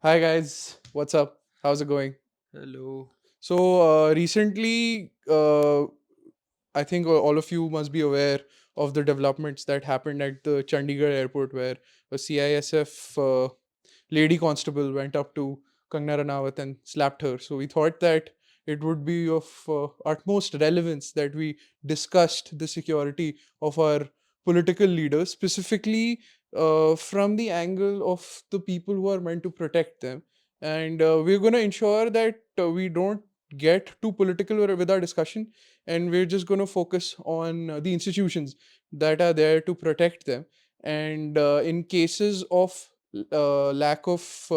Hi guys, what's up? How's it going? Hello. Recently, I think all of you must be aware of the developments that happened at the Chandigarh airport, where a CISF lady constable went up to Kangna Ranawat and slapped her. So we thought that it would be of utmost relevance that we discussed the security of our political leaders, specifically from the angle of the people who are meant to protect them. And we're going to ensure that we don't get too political with our discussion, and we're just going to focus on the institutions that are there to protect them. And in cases of lack of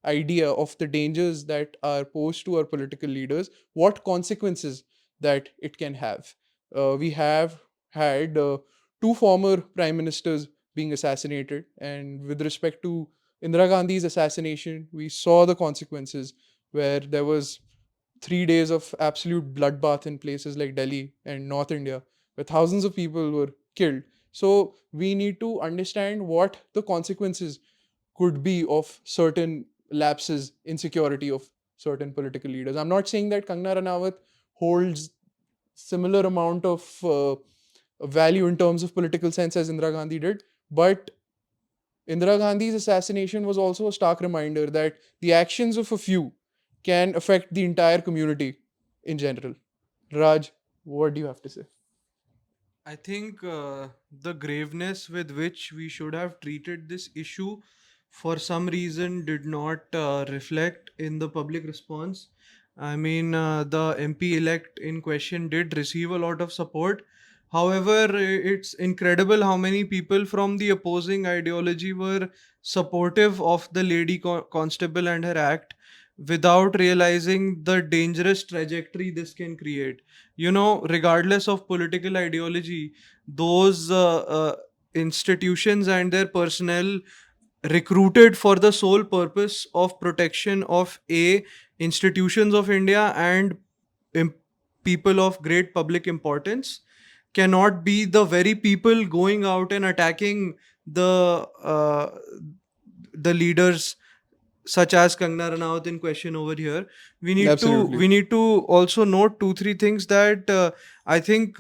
idea of the dangers that are posed to our political leaders, what consequences that it can have. We have had two former prime ministers being assassinated, and with respect to Indira Gandhi's assassination, we saw the consequences where there was 3 days of absolute bloodbath in places like Delhi and North India, where thousands of people were killed. So we need to understand what the consequences could be of certain lapses in security of certain political leaders. I'm not saying that Kangna Ranawat holds similar amount of value in terms of political sense as Indira Gandhi did, but Indira Gandhi's assassination was also a stark reminder that the actions of a few can affect the entire community in general. Raj, what do you have to say? I think the graveness with which we should have treated this issue for some reason did not reflect in the public response. I mean, the MP elect in question did receive a lot of support. However, it's incredible how many people from the opposing ideology were supportive of the lady constable and her act without realizing the dangerous trajectory this can create. Regardless of political ideology, those institutions and their personnel recruited for the sole purpose of protection of institutions of India and im- people of great public importance cannot be the very people going out and attacking the leaders such as Kangna Ranaut in question over here. Absolutely. We need to also note two three things that I think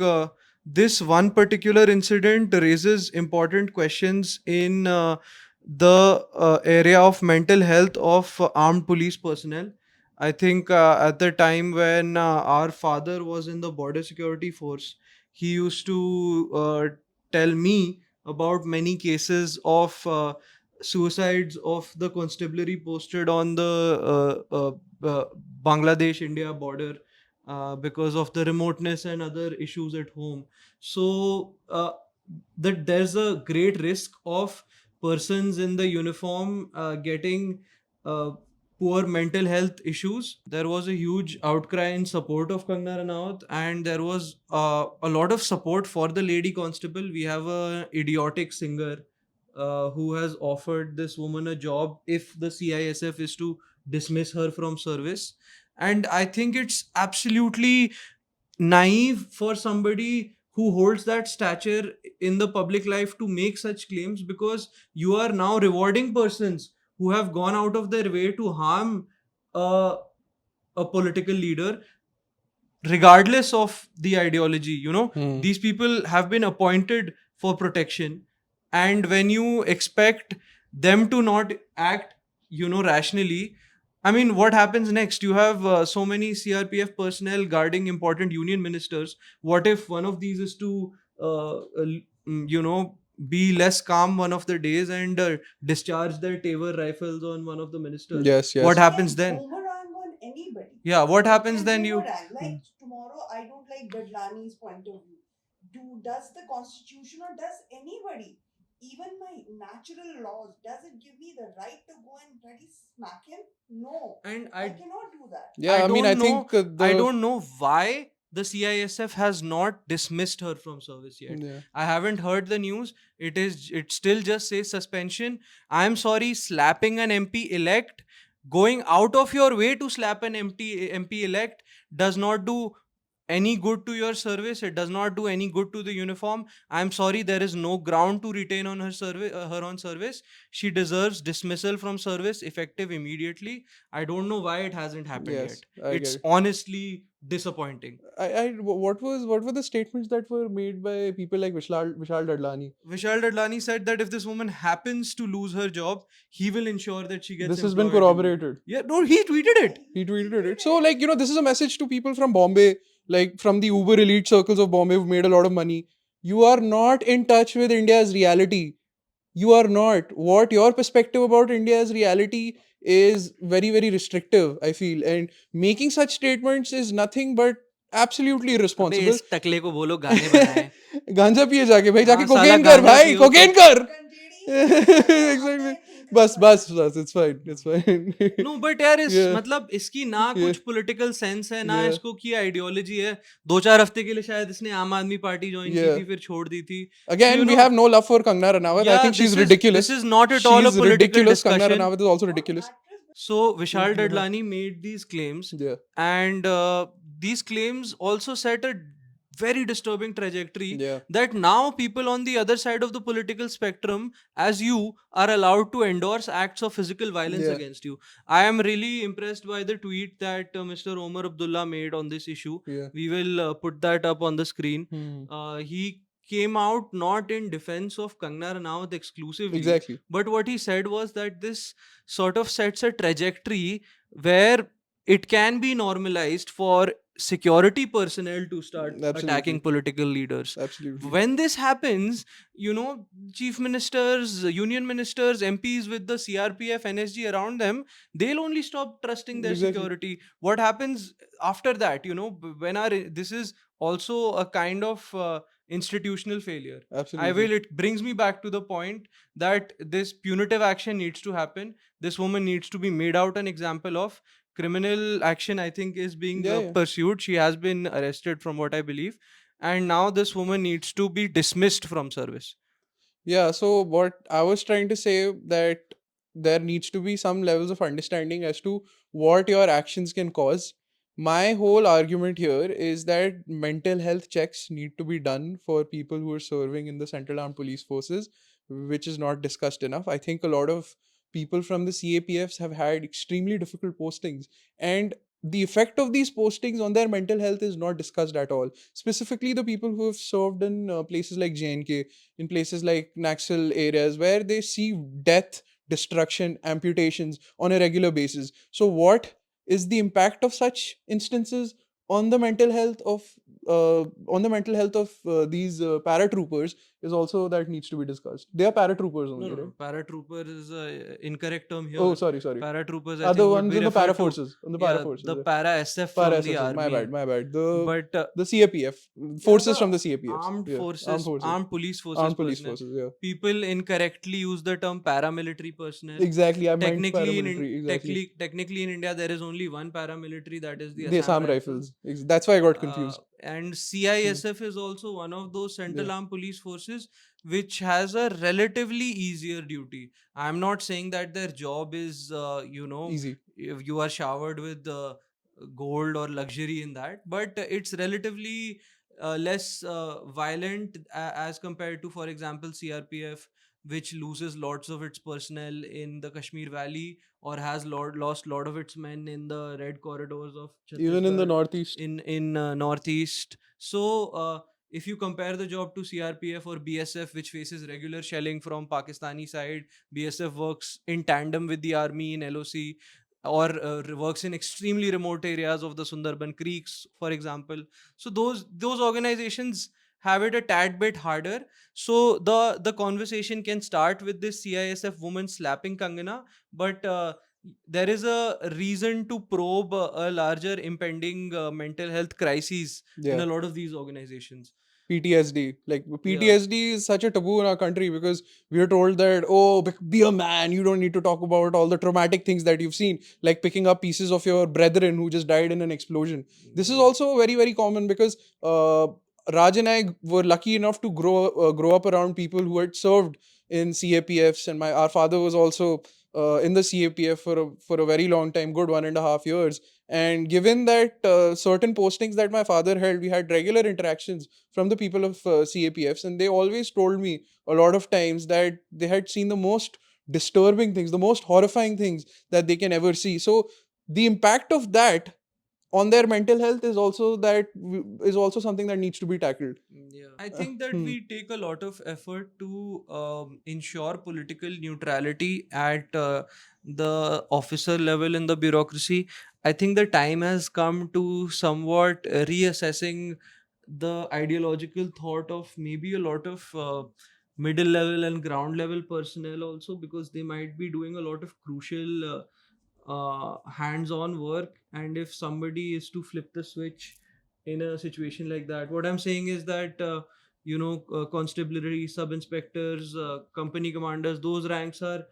this one particular incident raises important questions in the area of mental health of armed police personnel. I think at the time when our father was in the border security force, he used to tell me about many cases of suicides of the constabulary posted on the Bangladesh India border because of the remoteness and other issues at home. So that there's a great risk of persons in the uniform getting uh, poor mental health issues. There was a huge outcry in support of Kangna Ranaut, and there was a lot of support for the lady constable. We have a idiotic singer who has offered this woman a job if the CISF is to dismiss her from service. And I think it's absolutely naive for somebody who holds that stature in the public life to make such claims, because you are now rewarding persons who have gone out of their way to harm uh, a political leader regardless of the ideology. Hmm. These people have been appointed for protection, and when you expect them to not act rationally, I mean, what happens next? You have so many CRPF personnel guarding important union ministers. What if one of these is to be less calm one of the days and discharge their Tabor rifles on one of the ministers? Yes, What yes. It happens can then? boomerang on anybody. Yeah, what It happens can then? You boomerang. Hmm. Like tomorrow, I don't like Dadlani's point of view. Does the constitution or does anybody, even my natural laws, does it give me the right to go and bloody smack him? No, and I I cannot do that. Yeah, I I mean, I don't know. think I the. don't know why the CISF has not dismissed her from service yet. Yeah. I haven't heard the news. It still just says suspension. I'm sorry, slapping an MP elect, going out of your way to slap an MP elect does not do any good to your service. It does not do any good to the uniform. I'm sorry, there is no ground to retain on her service, her on service. She deserves dismissal from service effective immediately. I don't know why it hasn't happened Yes, yet. I It's get it. honestly disappointing. What was the statements that were made by people like Vishal Dadlani? Vishal Dadlani said that if this woman happens to lose her job, he will ensure that she gets This has been employed corroborated. Yeah, no, he tweeted it. He tweeted it. So, like, this is a message to people from Bombay, like from the uber elite circles of Bombay who've made a lot of money. You are not in touch with India's reality. You are not. What your perspective about India's reality is very, very restrictive, I feel. And making such statements is nothing but absolutely अबे irresponsible. इस टकले को बोलो गाने बनाए. गांजा पिए जाके भाई जाके हाँ, साला कोकेन कर गांजा भाई पियो तो- कोकेन कर Exactly. exactly बस it's fine No, but यार इस Yeah. मतलब इसकी ना Yeah. कुछ पॉलिटिकल सेंस है ना Yeah. इसको की आइडियोलॉजी है. 2-4 हफ्ते के लिए शायद इसने आम आदमी पार्टी ज्वाइन की Yeah. थी फिर छोड़ दी थी. again you we know- have no love for Kangana Ranaut. I think she's ridiculous. This is not at all a She's political ridiculous. Kangana discussion. Ranaut is also ridiculous. So Vishal Yeah. Dadlani made these claims, Yeah. and these claims also set a very disturbing trajectory Yeah. that now people on the other side of the political spectrum, as you, are allowed to endorse acts of physical violence Yeah. against you. I am really impressed by the tweet that Mr. Omar Abdullah made on this issue. Yeah. We will put that up on the screen. He came out not in defense of Kangana Ranaut exclusively, Exactly. but what he said was that this sort of sets a trajectory where it can be normalized for security personnel to start Absolutely. attacking political leaders. Absolutely. When this happens, chief ministers, union ministers, MPs with the CRPF, NSG around them, they'll only stop trusting their Exactly. security. What happens after that? When this is also a kind of institutional failure. Absolutely. It brings me back to the point that this punitive action needs to happen. This woman needs to be made out an example of. Criminal action, I think, is being Yeah. pursued. She has been arrested, from what I believe. And now this woman needs to be dismissed from service. Yeah, so what I was trying to say that there needs to be some levels of understanding as to what your actions can cause. My whole argument here is that mental health checks need to be done for people who are serving in the Central Armed Police Forces, which is not discussed enough. I think a lot of people from the CAPFs have had extremely difficult postings, and the effect of these postings on their mental health is not discussed at all. Specifically, the people who have served in places like JNK, in places like Naxal areas where they see death, destruction, amputations on a regular basis. So, what is the impact of such instances on the mental health of these paratroopers is also that needs to be discussed. They are paratroopers only, right? Paratrooper is an incorrect term here. Oh, sorry. Paratroopers, I Other think, would ones be in the referred para to- forces. On the para forces. the yeah. para SF Para from the SSs, army. my bad. But The CAPF forces the from the CAPF. armed forces, armed police forces, Armed police personnel. forces. Yeah. People incorrectly use the term paramilitary personnel. Exactly. I meant Technically, paramilitary. Exactly. technically in India, there is only one paramilitary, that is the The Assam Rifles. That's why I got confused. And CISF is also one of those Central Yeah. Armed Police Forces which has a relatively easier duty. I'm not saying that their job is, Easy. if you are showered with gold or luxury in that, but it's relatively less violent as compared to, for example, CRPF, which loses lots of its personnel in the Kashmir Valley or has lost lot of its men in the red corridors of Even in the Chhattisgarh, northeast. in northeast. So if you compare the job to CRPF or BSF, which faces regular shelling from Pakistani side, BSF works in tandem with the army in LOC, or works in extremely remote areas of the Sundarban Creeks, for example. So those organizations have it a tad bit harder. So the conversation can start with this CISF woman slapping Kangana, but there is a reason to probe a larger impending mental health crises in Yeah. a lot of these organizations. PTSD. Like PTSD is such a taboo in our country because we are told that, oh, be a man. You don't need to talk about all the traumatic things that you've seen, like picking up pieces of your brethren who just died in an explosion. This is also very, very common because Raj and I were lucky enough to grow up around people who had served in CAPFs, and our father was also in the CAPF for a very long time, good 1.5 years. And given that certain postings that my father held, we had regular interactions from the people of CAPFs, and they always told me a lot of times that they had seen the most disturbing things, the most horrifying things that they can ever see. So the impact of that on their mental health is also something that needs to be tackled. Yeah, I think that we take a lot of effort to ensure political neutrality at the officer level in the bureaucracy. I think the time has come to somewhat reassessing the ideological thought of maybe a lot of middle level and ground level personnel also, because they might be doing a lot of crucial hands-on work. And if somebody is to flip the switch in a situation like that, what I'm saying is that constabulary sub inspectors, company commanders, those ranks are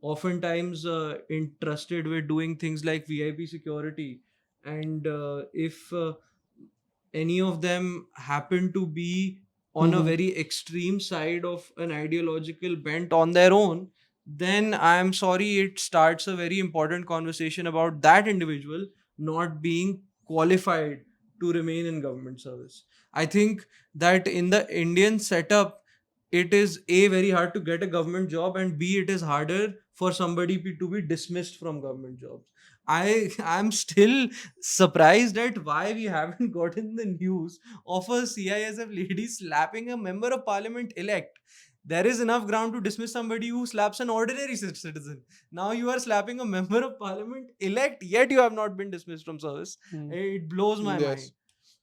oftentimes entrusted with doing things like VIP security. And if any of them happen to be on a very extreme side of an ideological bent on their own, then I'm sorry, it starts a very important conversation about that individual not being qualified to remain in government service. I think that in the Indian setup, it is A, very hard to get a government job, and B, it is harder for somebody to be dismissed from government jobs. I'm still surprised at why we haven't gotten the news of a CISF lady slapping a member of parliament elect. There is enough ground to dismiss somebody who slaps an ordinary citizen. Now you are slapping a member of parliament elect, yet you have not been dismissed from service. It blows my mind. Yes.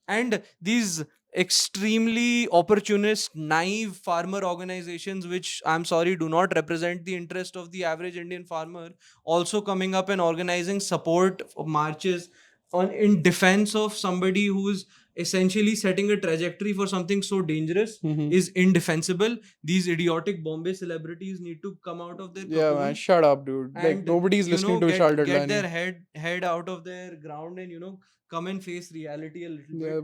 And these extremely opportunist, naive farmer organizations, which I'm sorry do not represent the interest of the average Indian farmer, also coming up and organizing support marches in defense of somebody who's essentially setting a trajectory for something so dangerous, is indefensible. These idiotic Bombay celebrities need to come out of their Yeah, man, cocoon shut up, dude. Like, and nobody's listening to Vishal get their Dadlani. head out of their ground and come and face reality a little bit. Yeah,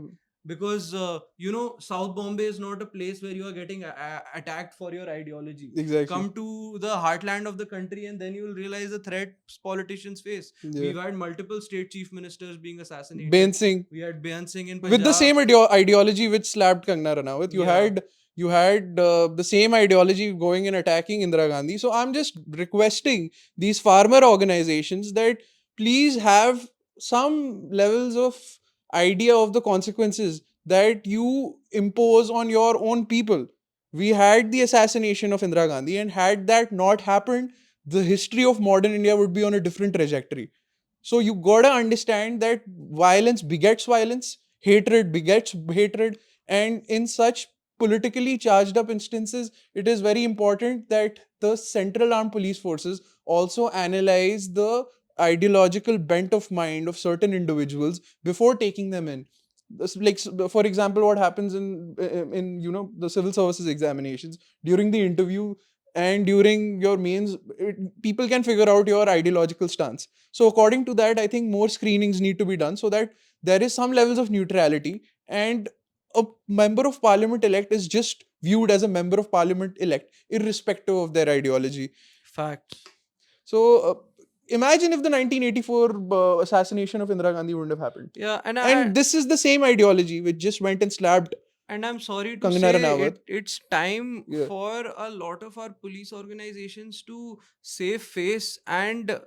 Because South Bombay is not a place where you are getting attacked for your ideology. exactly. Come to the heartland of the country and then you will realize the threats politicians face. Yeah. We've had multiple state chief ministers being assassinated. Bain Singh, We had Bain Singh in Punjab. with the same ideology which slapped Kangna Ranaut. You had the same ideology going and attacking Indira Gandhi. So I'm just requesting these farmer organizations that please have some levels of idea of the consequences that you impose on your own people. We had the assassination of Indira Gandhi, and had that not happened, the history of modern India would be on a different trajectory. So you gotta understand that violence begets violence, hatred begets hatred, and in such politically charged up instances, it is very important that the central armed police forces also analyze the ideological bent of mind of certain individuals before taking them in. Like, for example, what happens in the civil services examinations during the interview and during your mains, people can figure out your ideological stance. So according to that, I think more screenings need to be done so that there is some levels of neutrality, and a member of parliament elect is just viewed as a member of parliament elect irrespective of their ideology. Facts. So imagine if the 1984 assassination of Indira Gandhi wouldn't have happened. Yeah, And this is the same ideology which just went and slapped. And I'm sorry to Kangana say, Ranaut. it's time Yeah. for a lot of our police organizations to save face and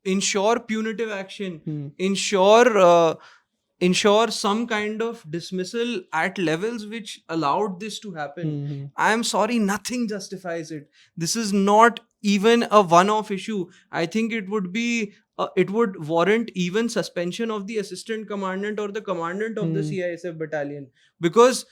ensure punitive action, ensure some kind of dismissal at levels which allowed this to happen. I am sorry, nothing justifies it. This is not even a one-off issue. I think it would be it would warrant even suspension of the assistant commandant or the commandant of the CISF battalion, because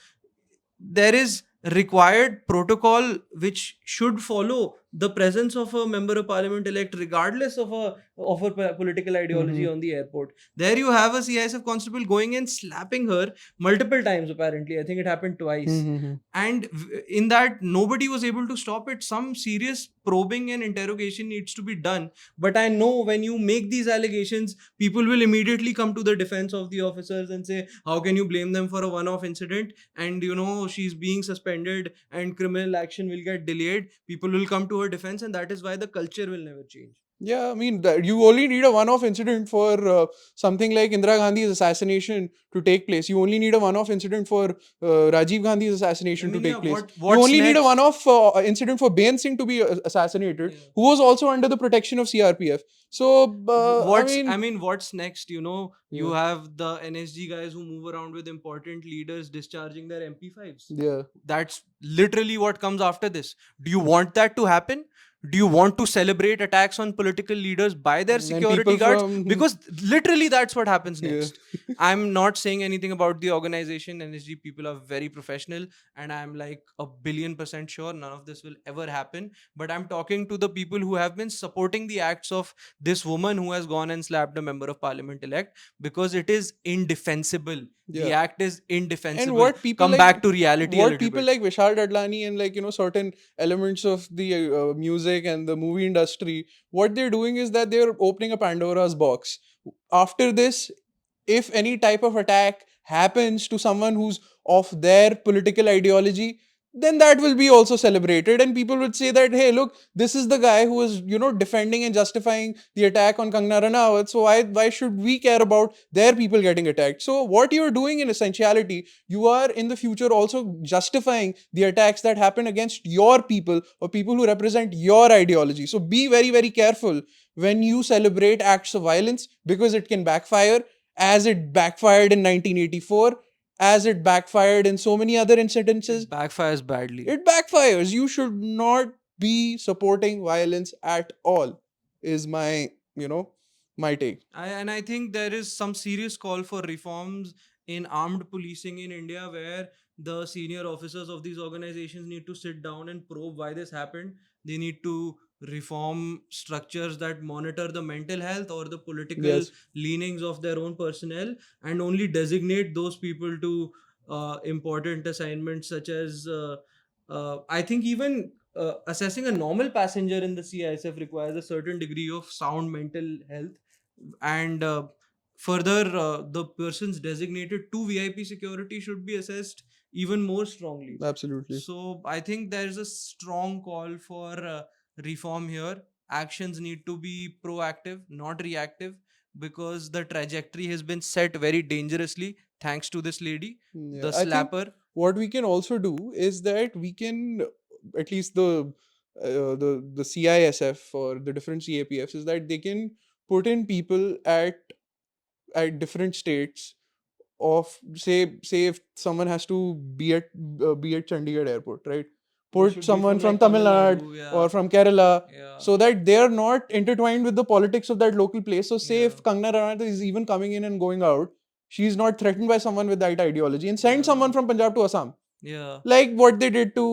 there is required protocol which should follow the presence of a member of parliament elect regardless of a political ideology on the airport. There you have a CISF constable going and slapping her multiple times, apparently. I think it happened twice. And in that, nobody was able to stop it. Some serious probing and interrogation needs to be done. But I know when you make these allegations, people will immediately come to the defense of the officers and say, how can you blame them for a one-off incident? And she's being suspended and criminal action will get delayed. People will come to to her defense, and that is why the culture will never change. Yeah, I mean, you only need a one-off incident for something like Indira Gandhi's assassination to take place. You only need a one-off incident for Rajiv Gandhi's assassination to take place. You what's only need a next? one-off incident for Bain Singh to be assassinated, Yeah. who was also under the protection of CRPF. So, What's next? You know, you Yeah. have the NSG guys who move around with important leaders discharging their MP5s. Yeah. That's literally what comes after this. Do you want that to happen? Do you want to celebrate attacks on political leaders by their And security people guards? from- Because literally that's what happens Yeah. next. I'm not saying anything about the organization. NSG people are very professional, and I'm like 1,000,000,000% sure none of this will ever happen. But I'm talking to the people who have been supporting the acts of this woman who has gone and slapped a member of parliament elect, because it is indefensible. The Yeah. act is indefensible. And what people Come like, back to reality a what little people bit. like Vishal Dadlani and, like, you know, certain elements of the music and the movie industry, what they're doing is that they're opening a Pandora's box. After this, if any type of attack happens to someone who's of their political ideology, then that will be also celebrated, and people would say that, hey, look, this is the guy who is, you know, defending and justifying the attack on Kangana Ranaut, so why should we care about their people getting attacked? So what you're doing in essentiality, you are in the future also justifying the attacks that happen against your people or people who represent your ideology. So be very, very careful when you celebrate acts of violence, because it can backfire, as it backfired in 1984, as it backfired in so many other incidences. It backfires badly. It backfires. You should not be supporting violence at all, is my, you know, my take. And I think there is some serious call for reforms in armed policing in India, where the senior officers of these organizations need to sit down and probe why this happened. They need to reform structures that monitor the mental health or the political Yes. leanings of their own personnel, and only designate those people to important assignments, such as I think even assessing a normal passenger in the CISF requires a certain degree of sound mental health. And further, the persons designated to VIP security should be assessed even more strongly. Absolutely. So I think there is a strong call for reform here. Actions need to be proactive, not reactive, because the trajectory has been set very dangerously thanks to this lady, Yeah. the I think slapper. what we can also do is that we can, at least the CISF or the different CAPFs, is that they can put in people at different states of, say if someone has to be at Chandigarh airport, right? They Put should be someone from, from like, Tamil Tamil Nadu Nadu, yeah. or from Kerala, Yeah. so that they are not intertwined with the politics of that local place. So say Yeah. if Kangana Ranaut is even coming in and going out, she's not threatened by someone with that ideology, and send Yeah. someone from Punjab to Assam, Yeah. like what they did to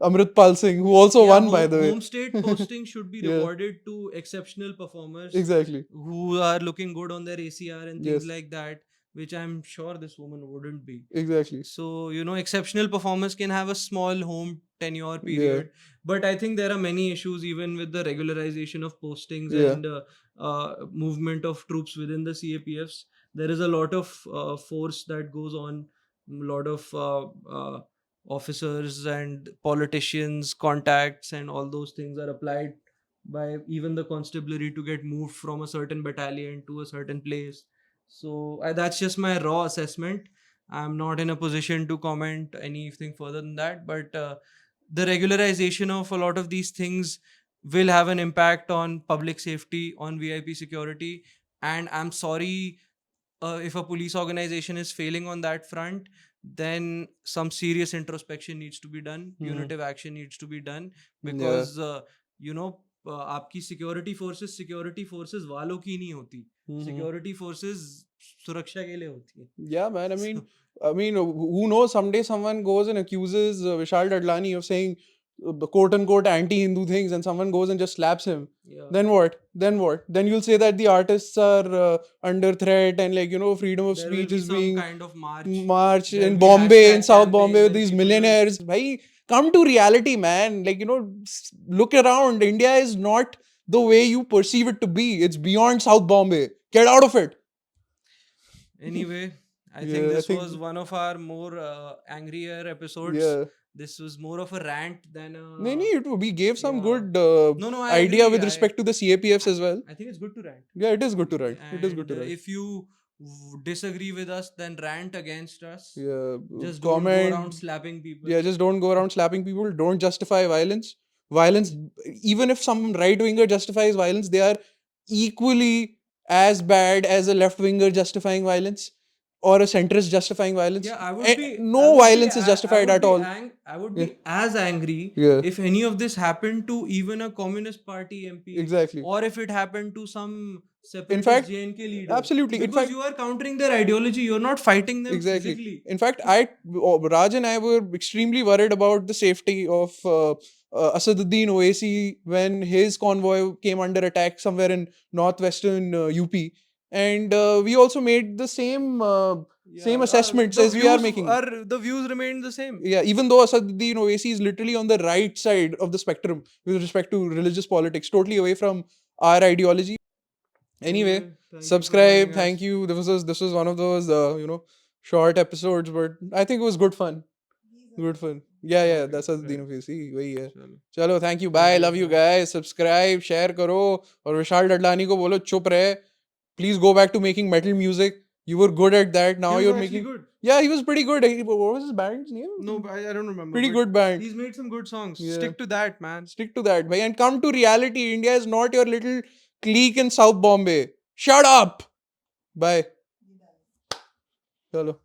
Amritpal Singh, who also Yeah, won, by the way. home state posting should be Yeah. rewarded to exceptional performers Exactly. who are looking good on their ACR and things Yes. like that, which I'm sure this woman wouldn't be. Exactly. So, you know, exceptional performers can have a small home tenure period. But I think there are many issues even with the regularization of postings Yeah. and movement of troops within the CAPFs. There is a lot of force that goes on, a lot of officers and politicians, contacts, and all those things are applied by even the constabulary to get moved from a certain battalion to a certain place. So that's just my raw assessment. I'm not in a position to comment anything further than that. But the regularization of a lot of these things will have an impact on public safety, on VIP security. And I'm sorry, if a police organization is failing on that front, then some serious introspection needs to be done. Punitive action needs to be done, because you know, आपकी security forces वालों की नहीं होती. Security forces सुरक्षा के लिए होती है. Yeah, man. I mean, who knows? Someday someone goes and accuses Vishal Dadlani of saying the quote unquote anti-Hindu things, and someone goes and just slaps him. Yeah. Then what? Then what? Then you'll say that the artists are under threat, and, like, you know, freedom of There will speech be is some being kind of march. marched There'll in be Bombay, in hashtag South Bombay, campaigns with and these people will- millionaires. Bhai, come to reality, man. Like, you know, look around. India is not the way you perceive it to be. It's beyond South Bombay. Get out of it. Anyway, I Yeah, think I this think- was one of our more angrier episodes. Yeah. this was more of a rant than a. We gave some yeah. good No, I idea agree. with respect to the CAPFs as well. I think it's good to rant. Yeah, it is good to write. It is good to And write. if you disagree with us, then rant against us. Yeah, Just don't go comment. around slapping people. Yeah, just don't go around slapping people. Don't justify violence. Violence, even if some right winger justifies violence, they are equally as bad as a left winger justifying violence or a centrist justifying violence. Yeah, I would be. No I would violence be, is I justified would at be all. I would Yeah. be as angry Yeah, if any of this happened to even a Communist Party MP, exactly. or if it happened to some separatist fact, JNK leader. absolutely. In Because fact, you are countering their ideology. You're not fighting them exactly. physically. In fact, Raj and I were extremely worried about the safety of Asaduddin Owaisi when his convoy came under attack somewhere in northwestern UP, and we also made the same assessments the as we are views making. the views remain the same. Yeah, even though Asaduddin Owaisi is literally on the right side of the spectrum with respect to religious politics, totally away from our ideology. Anyway, thank you for subscribe. joining Thank us. you. This was one of those short episodes, but I think it was good fun. These are Good fun. Yeah, Okay, that's Asaduddin right. Owaisi. वही है. Chalo. चलो, thank you. Bye. you, Love you bye. guys. Subscribe, share करो और विशाल डडलानी को बोलो चुप रहे. Please go back to making metal music. You were good at that. Now He was you're actually making. good. Yeah, he was pretty good. What was his band's name? No, I don't remember. Pretty but good band. He's made some good songs. Yeah. Stick to that, man. Stick to that, bhai, and come to reality. India is not your little clique in South Bombay. Shut up. Bye. these are- Chalo.